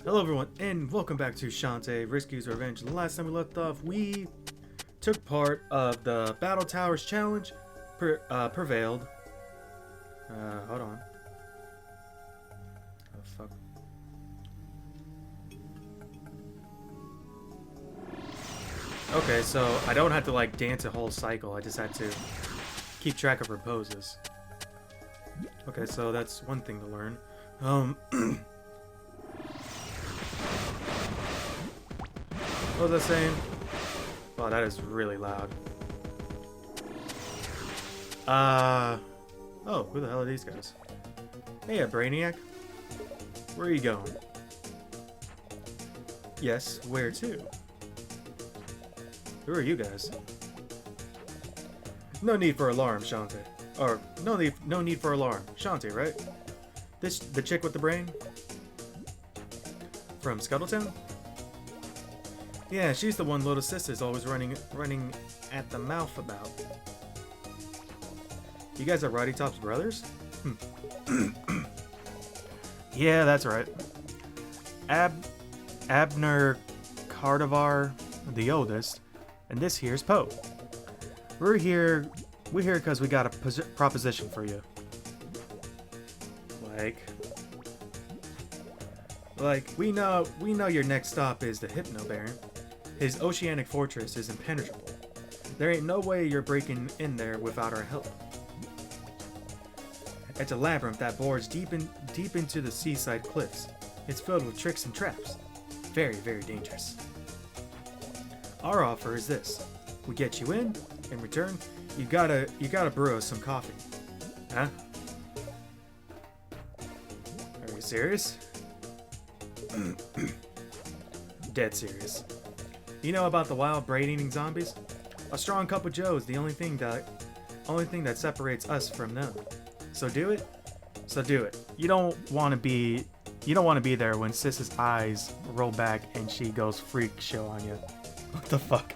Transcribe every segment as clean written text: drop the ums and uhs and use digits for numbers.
Hello everyone, and welcome back to Shantae Rescues Revenge. The last time we left off, we took part of the Battle Towers Challenge, prevailed. Hold on. Oh, fuck. Okay, so I don't have to, like, dance a whole cycle. I just had to keep track of her poses. Okay, so that's one thing to learn. What was I saying? Wow, that is really loud. Oh, who the hell are these guys? Hey, Brainiac. Where are you going? Yes, where to? Who are you guys? No need for alarm, Shantae. Or, no need for alarm. Shantae, right? The chick with the brain? From Scuttletown? Yeah, she's the one little sister's always running at the mouth about. You guys are Roddy Top's brothers? Yeah, that's right. Abner Cardivar, the oldest, and this here's Poe. We're here because we got a proposition for you. Like, we know your next stop is the Hypno Baron. His oceanic fortress is impenetrable. There ain't no way you're breaking in there without our help. It's a labyrinth that bores deep into the seaside cliffs. It's filled with tricks and traps. Very, very dangerous. Our offer is this. We get you in return, you gotta brew us some coffee. Huh? Are you serious? Dead serious. You know about the wild brain-eating zombies? A strong cup of joe is the only thing that separates us from them. So do it. You don't want to be there when Sis's eyes roll back and she goes freak show on you. What the fuck?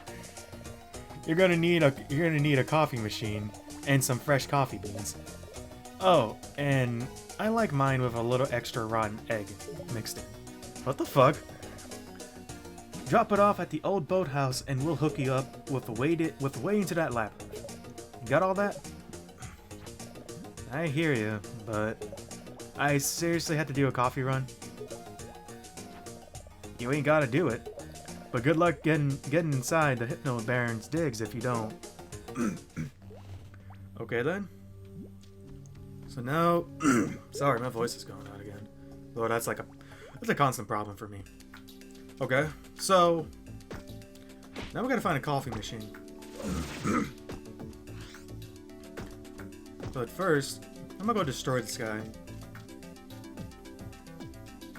You're gonna need a coffee machine and some fresh coffee beans. Oh, and I like mine with a little extra rotten egg mixed in. What the fuck? Drop it off at the old boathouse and we'll hook you up with the way into that labyrinth. You got all that? I hear you, but I seriously had to do a coffee run. You ain't gotta do it, but good luck getting inside the Hypno Baron's digs if you don't. Okay then. So now, sorry, my voice is going out again. Lord, that's a constant problem for me. Okay, so now we gotta find a coffee machine. But first, I'm gonna go destroy this guy.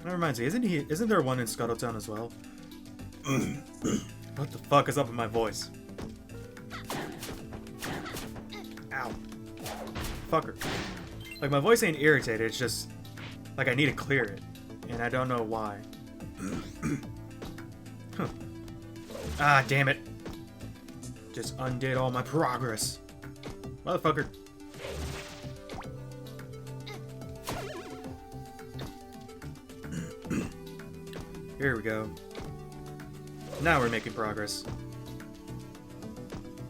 That reminds me, isn't there one in Scuttletown as well? What the fuck is up with my voice? Ow. Fucker. Like, my voice ain't irritated, it's just like I need to clear it. And I don't know why. Huh. Ah, damn it. Just undid all my progress. Motherfucker. Here we go. Now we're making progress.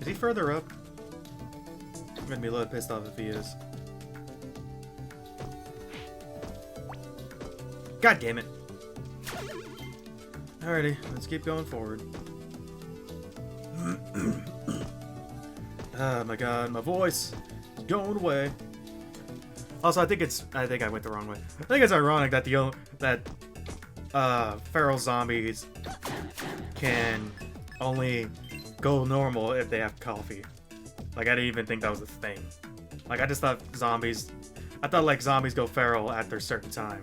Is he further up? I'm gonna be a little pissed off if he is. God damn it. Alrighty, let's keep going forward. Oh my god, my voice is going away. Also, I think I went the wrong way. I think it's ironic that feral zombies can only go normal if they have coffee. Like, I didn't even think that was a thing. Like, I thought zombies go feral at their certain time.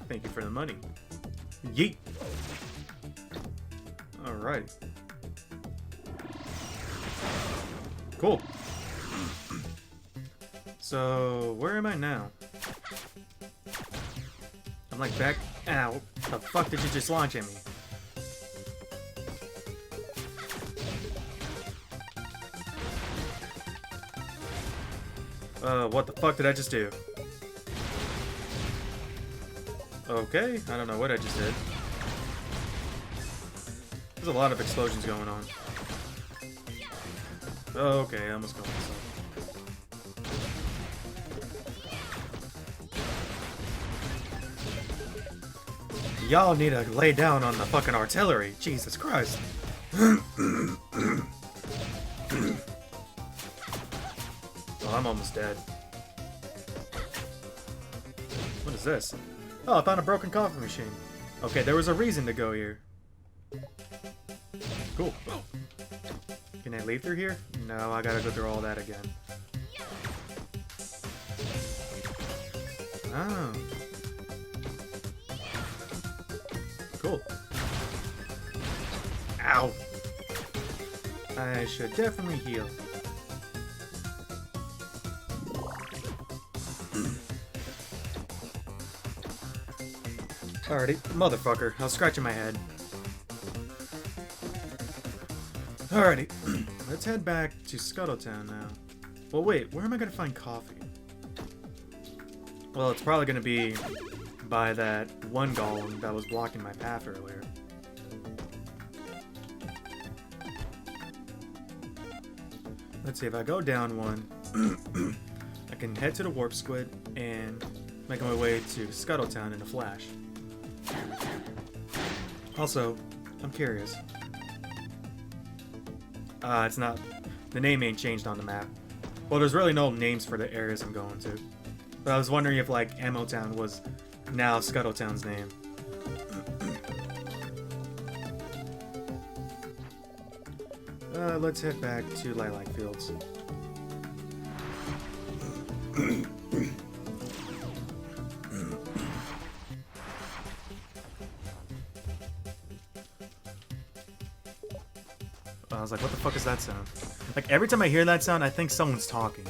Thank you for the money. Yeet. Alright. Cool. So, where am I now? I'm like back. Ow. The fuck did you just launch at me? What the fuck did I just do? Okay, I don't know what I just did. There's a lot of explosions going on. Okay, I almost killed myself. Y'all need to lay down on the fucking artillery. Jesus Christ. Oh, I'm almost dead. What is this? Oh, I found a broken coffee machine. Okay, there was a reason to go here. Cool. Can I leave through here? No, I gotta go through all that again. Oh. Cool. Ow. I should definitely heal. Alrighty, motherfucker. I was scratching my head. Alrighty, let's head back to Scuttletown now. Well, wait, where am I gonna find coffee? Well, it's probably gonna be by that one golem that was blocking my path earlier. Let's see, if I go down one, I can head to the Warp Squid and make my way to Scuttletown in a flash. Also, I'm curious. It's not... The name ain't changed on the map. Well, there's really no names for the areas I'm going to. But I was wondering if, like, Ammo Town was now Scuttletown's name. Let's head back to Lilac Fields. I was like, what the fuck is that sound? Like, every time I hear that sound, I think someone's talking.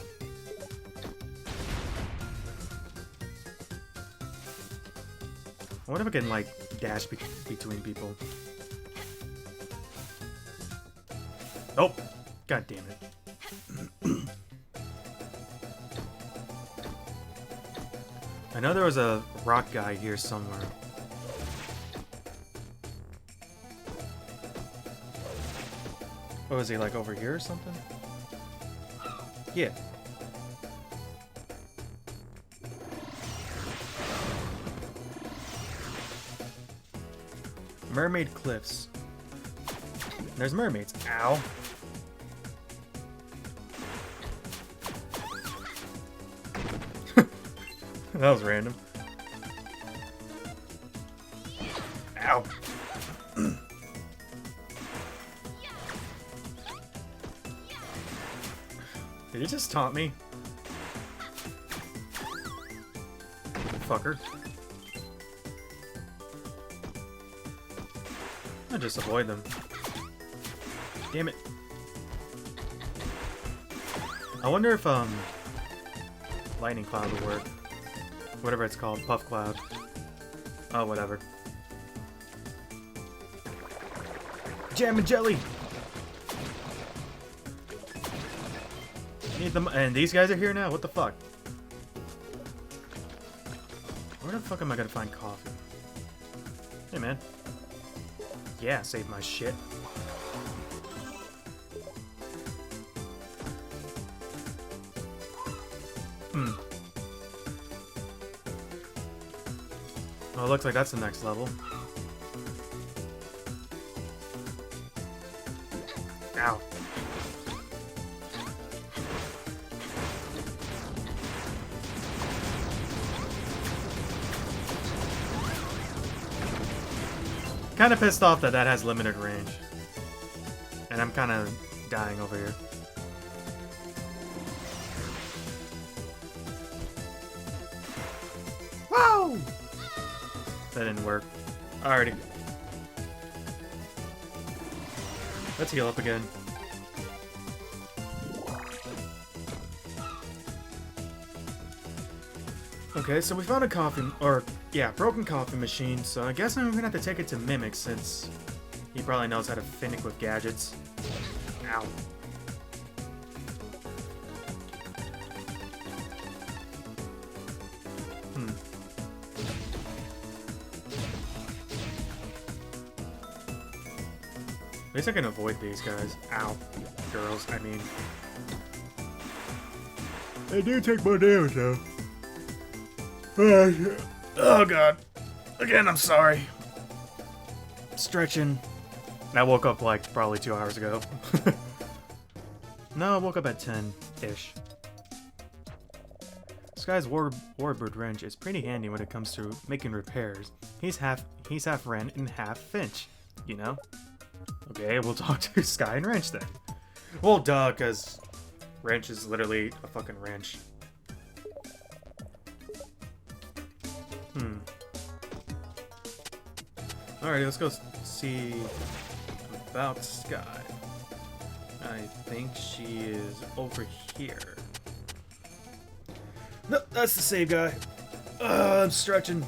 I wonder if I can, like, dash between people. Oh! God damn it. I know there was a rock guy here somewhere. Oh, is he like over here or something? Yeah. Mermaid Cliffs. There's mermaids. Ow. That was random. Ow. Did he just taunt me? Fucker. I'll just avoid them. Damn it. I wonder if, Lightning Cloud will work. Whatever it's called. Puff Cloud. Oh, whatever. Jam and Jelly! Need them, and these guys are here now? What the fuck? Where the fuck am I gonna find coffee? Hey, man. Yeah, save my shit. Oh, it looks like that's the next level. Ow. Kind of pissed off that that has limited range. And I'm kind of dying over here. Whoa! That didn't work. Alrighty. Let's heal up again. Okay, so we found a broken coffee machine, so I guess I'm gonna have to take it to Mimic since he probably knows how to finick with gadgets. Ow. At least I can avoid these guys. Ow. Girls, I mean. They do take more damage, though. Oh, God. Again, I'm sorry. Stretching. I woke up, like, probably 2 hours ago. No, I woke up at 10-ish. This guy's warbird wrench is pretty handy when it comes to making repairs. He's half Wren and half Finch, you know? Okay, we'll talk to Sky and Wrench then. Well, duh, because Wrench is literally a fucking wrench. Alright, let's go see about Sky. I think she is over here. No, that's the save guy. I'm stretching.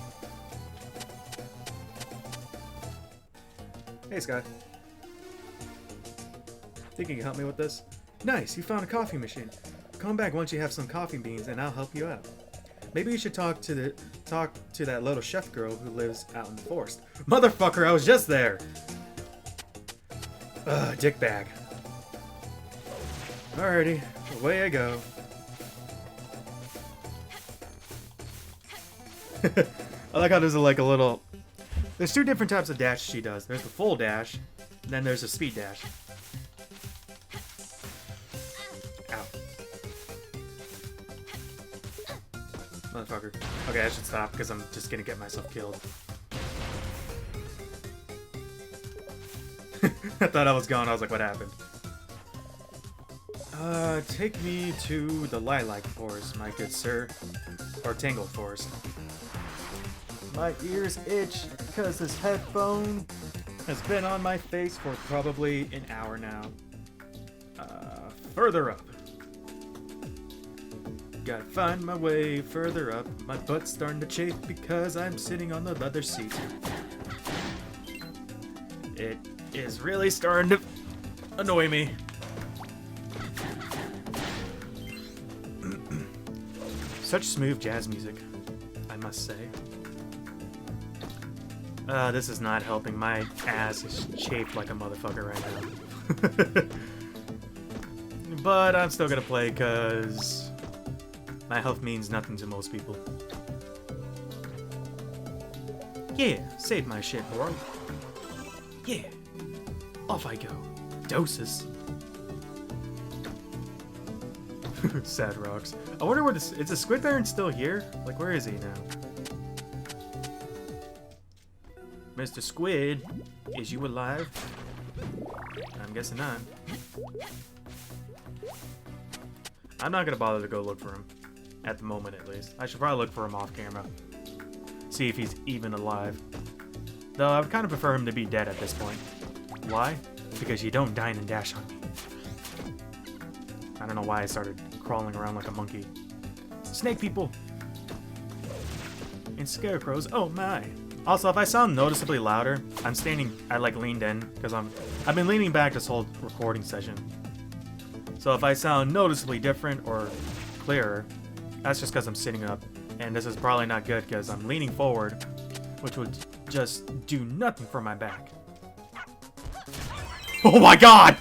Hey, Sky. Think you can help me with this? Nice, you found a coffee machine. Come back once you have some coffee beans and I'll help you out. Maybe you should talk to that little chef girl who lives out in the forest. Motherfucker, I was just there! Dickbag. Alrighty, away I go. I like how there's like a little... There's two different types of dash she does. There's the full dash, then there's a speed dash. Ow. Motherfucker. Okay, I should stop because I'm just gonna get myself killed. I thought I was gone. I was like, what happened? Take me to the Lilac Forest, my good sir. Or Tangled Forest. My ears itch because this headphone has been on my face for probably an hour now. Further up. Gotta find my way further up. My butt's starting to chafe because I'm sitting on the leather seat. It is really starting to annoy me. Such smooth jazz music, I must say. This is not helping. My ass is chafed like a motherfucker right now. But I'm still gonna play because my health means nothing to most people. Yeah, save my shit, bro. Yeah, off I go. Doses. Sad rocks. I wonder where this is. The Squid Baron still here? Like, where is he now? Mr. Squid, is you alive? I'm guessing not. I'm not gonna bother to go look for him. At the moment, at least. I should probably look for him off camera. See if he's even alive. Though I would kind of prefer him to be dead at this point. Why? Because you don't dine and dash on me. I don't know why I started crawling around like a monkey. Snake people! And scarecrows, oh my! Also, if I sound noticeably louder, I like leaned in, because I've been leaning back this whole recording session. So if I sound noticeably different or clearer, that's just because I'm sitting up. And this is probably not good because I'm leaning forward, which would just do nothing for my back. Oh my god!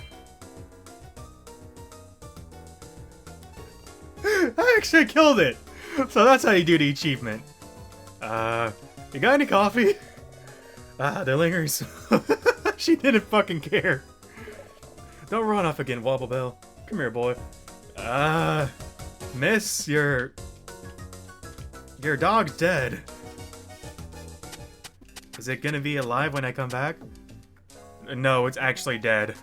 I actually killed it! So that's how you do the achievement. You got any coffee? There lingers. She didn't fucking care. Don't run off again, Wobble Bell. Come here, boy. Miss, your dog's dead. Is it gonna be alive when I come back? No, it's actually dead.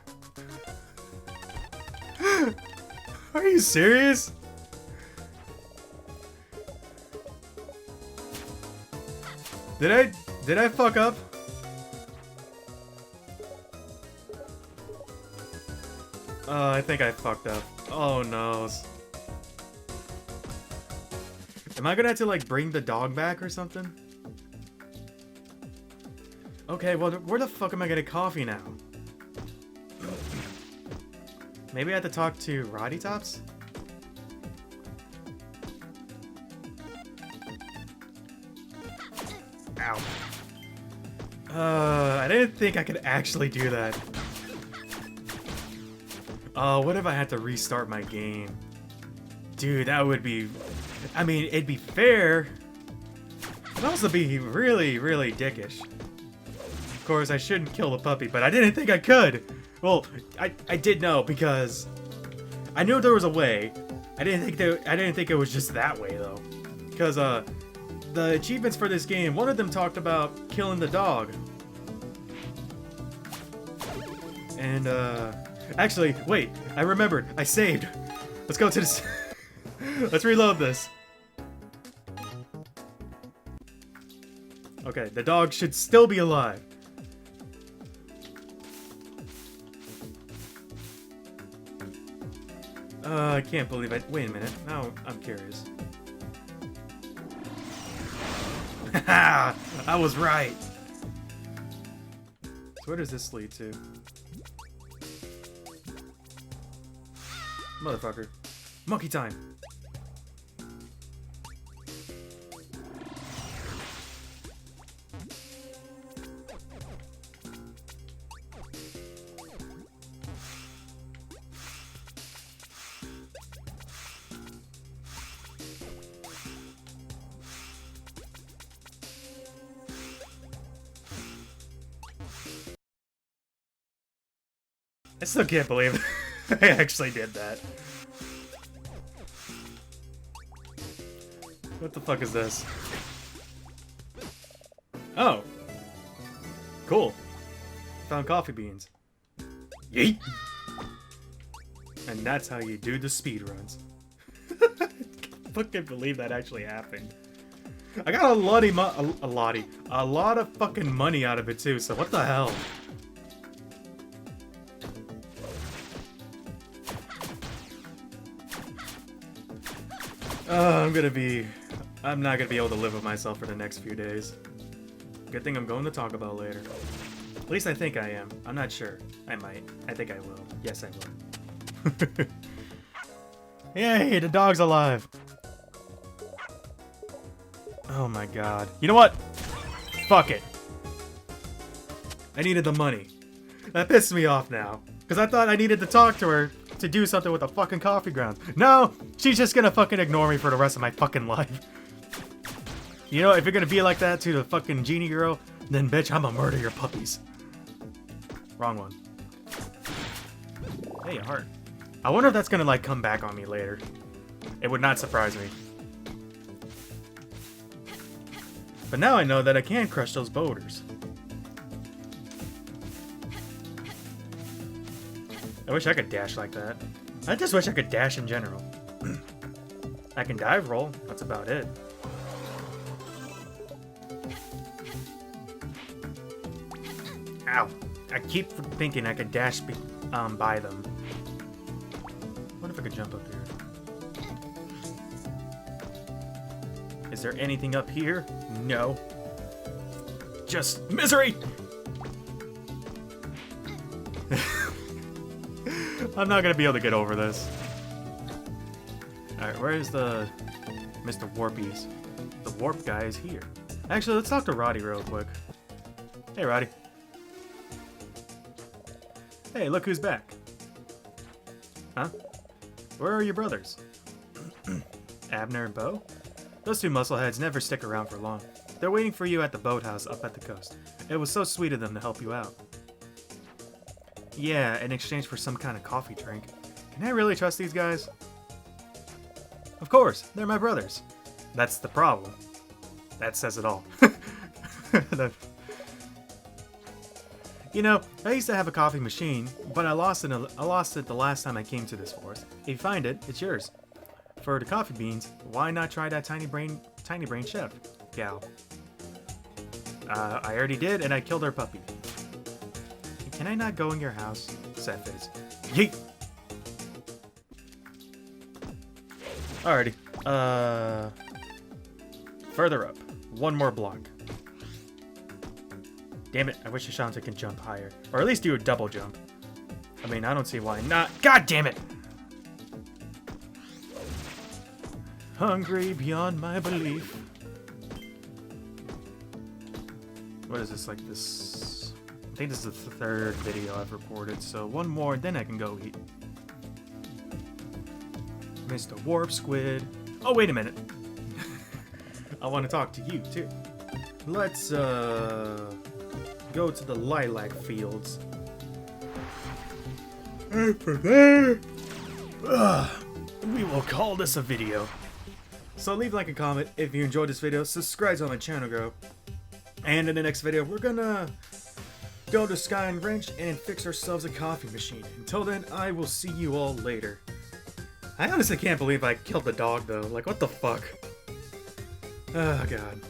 Are you serious? Did I fuck up? I think I fucked up. Oh no. Am I gonna have to like bring the dog back or something? Okay, well where the fuck am I getting coffee now? Maybe I have to talk to Roddy Tops? Ow. I didn't think I could actually do that. Oh, what if I had to restart my game? Dude, that would be... I mean, it'd be fair. It'd also be really, really dickish. Of course, I shouldn't kill the puppy, but I didn't think I could. Well, I did know because I knew there was a way. I didn't think it was just that way though. Because the achievements for this game, one of them talked about killing the dog. And actually, wait, I remembered. I saved. Let's go to this. Let's reload this. Okay, the dog should still be alive. I can't believe it. Wait a minute. Now I'm curious. Haha! I was right! So where does this lead to? Motherfucker. Monkey time! I still can't believe I actually did that. What the fuck is this? Oh. Cool. Found coffee beans. Yeet! And that's how you do the speedruns. I fucking believe that actually happened. I got a lot of fucking money out of it too, so what the hell? I'm not gonna be able to live with myself for the next few days. Good thing I'm going to Taco Bell later. At least I think I am. I'm not sure. I might. I think I will. Yes, I will. Yay, the dog's alive. Oh my god. You know what? Fuck it. I needed the money. That pissed me off now. Because I thought I needed to talk to her to do something with the fucking coffee grounds. No! She's just gonna fucking ignore me for the rest of my fucking life. You know, if you're gonna be like that to the fucking genie girl, then bitch, I'ma murder your puppies. Wrong one. Hey, a heart. I wonder if that's gonna, like, come back on me later. It would not surprise me. But now I know that I can crush those boulders. I wish I could dash like that. I just wish I could dash in general. I can dive roll, that's about it. Ow. I keep thinking I could dash by them. What if I could jump up here? Is there anything up here? No. Just misery! I'm not gonna be able to get over this. Alright, where is the Mr. Warpies? The warp guy is here. Actually, let's talk to Roddy real quick. Hey, Roddy. Hey, look who's back. Huh? Where are your brothers? Abner and Bo? Those two muscleheads never stick around for long. They're waiting for you at the boathouse up at the coast. It was so sweet of them to help you out. Yeah, in exchange for some kind of coffee drink. Can I really trust these guys? Of course, they're my brothers. That's the problem. That says it all. You know, I used to have a coffee machine, but I lost it the last time I came to this forest. If you find it, it's yours. For the coffee beans, why not try that tiny brain chef gal? I already did, and I killed her puppy. Can I not go in your house? Sad face. Yeet! Alrighty. Further up. One more block. Damn it, I wish Shantae can jump higher. Or at least do a double jump. I mean, I don't see why not. God damn it! Hungry beyond my belief. What is this, like this? I think this is the third video I've recorded, so one more, then I can go eat. Mr. Warp Squid. Oh, wait a minute. I want to talk to you, too. Let's, go to the lilac fields. And from there, we will call this a video. So leave a like and comment if you enjoyed this video. Subscribe to my channel, bro. And in the next video, we're gonna go to Sky and Wrench and fix ourselves a coffee machine. Until then, I will see you all later. I honestly can't believe I killed the dog, though. Like, what the fuck? Oh, God.